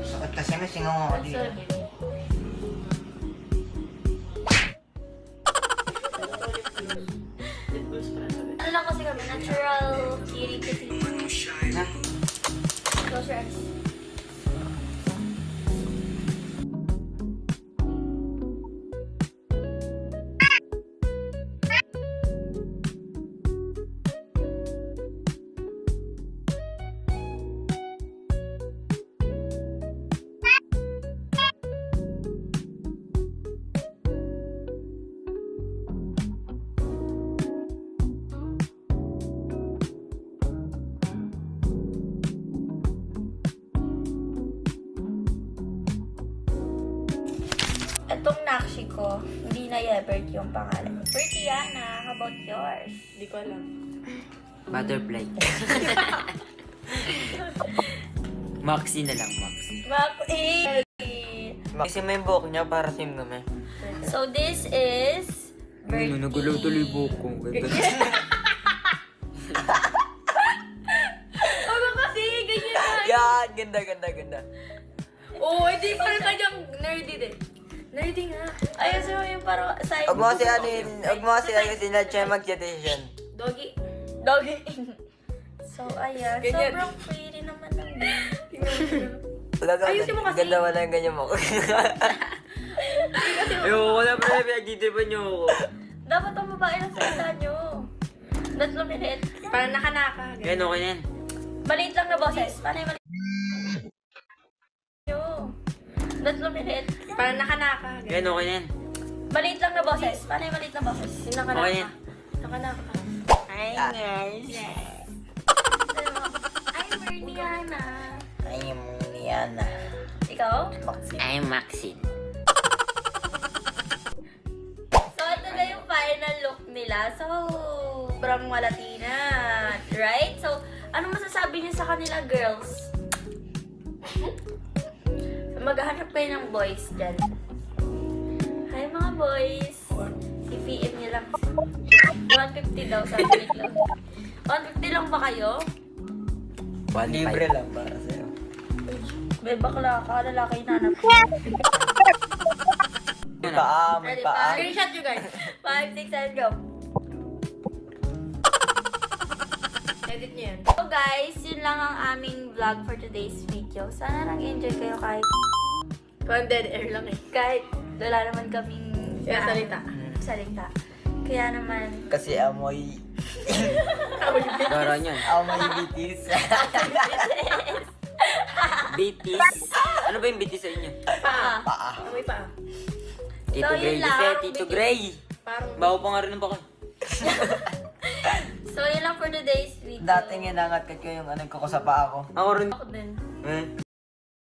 Sakit kasi may singaw ako dito. Ano lang kasi kami, natural kitty kasi. Na? Close your eyes. Itong nakshi ko, hindi na Yebert yung pangalan. Bertiana, how about yours? Hindi ko alam. Butterfly. Maxi na lang, Maxi. Kasi may buhok niya para same kami. So this is Bertie. Nagulaw tuloy buhok ko. Ano kasi? Ganyan na. Yan! Ganda. Oo, hindi pa rin kanyang nerdy din. Nerdy nga. Ayun sa'yo yung parang side. Huwag mo kasi ayusin na siya mag-decision. Doggy. Doggy. So ayan, Ganyan. sobrang pretty naman ng Ayusin mo kasi. Ganda wala yung ganyan mo. Ayoko wala pa rin pinagtitipan niyo ako. Dapat ang babae na salita nyo. Not luminit. Parang nakanaka. Yan, okay na yan. Maliit lang na boses. Paano yung maliit? Nyo. Not luminit. Parang nakanaka. Yan, okay na yan. Maliit lang na boses. Paano yung maliit na boses? Yung nakanaka. Okay na yan. Nakanaka. Hi guys. I'm Bertiana. I'm Liana. Ikaw? I'm Maxine. So, ito na yung final look nila. So, sobrang Latina. Right? So, ano masasabi niyo sa kanila, girls? Maghahanap kayo ng boys dyan. Hi, mga boys. I-PM niyo lang. 150 daw, sabi nila. 150 lang ba kayo? Libre lang para sa'yo. May bakla ka, lalaki nanap. May paa, may Ready, paa. Screenshot you guys. 5, 6, and go. Edit nyo yan. So guys, yun lang ang aming vlog for today's video. Sana nag-enjoy kayo kahit Dead air lang eh. wala naman kaming Salita. salita. Kaya naman, Kasi amoy... Amoy yung bit. Garo niyan. Amoy bitis. Bitis. Ano ba yung bitis sa inyo? Paa. Paa. Amoy paa. Tito So, Gray. yun lang. Kasi Tito Gray. Parang... Bago pa nga rin ang bakal. so yun lang for today's video. Dating inangat ko yung anong ko sa paa ko. Ako rin. Ako din. Eh?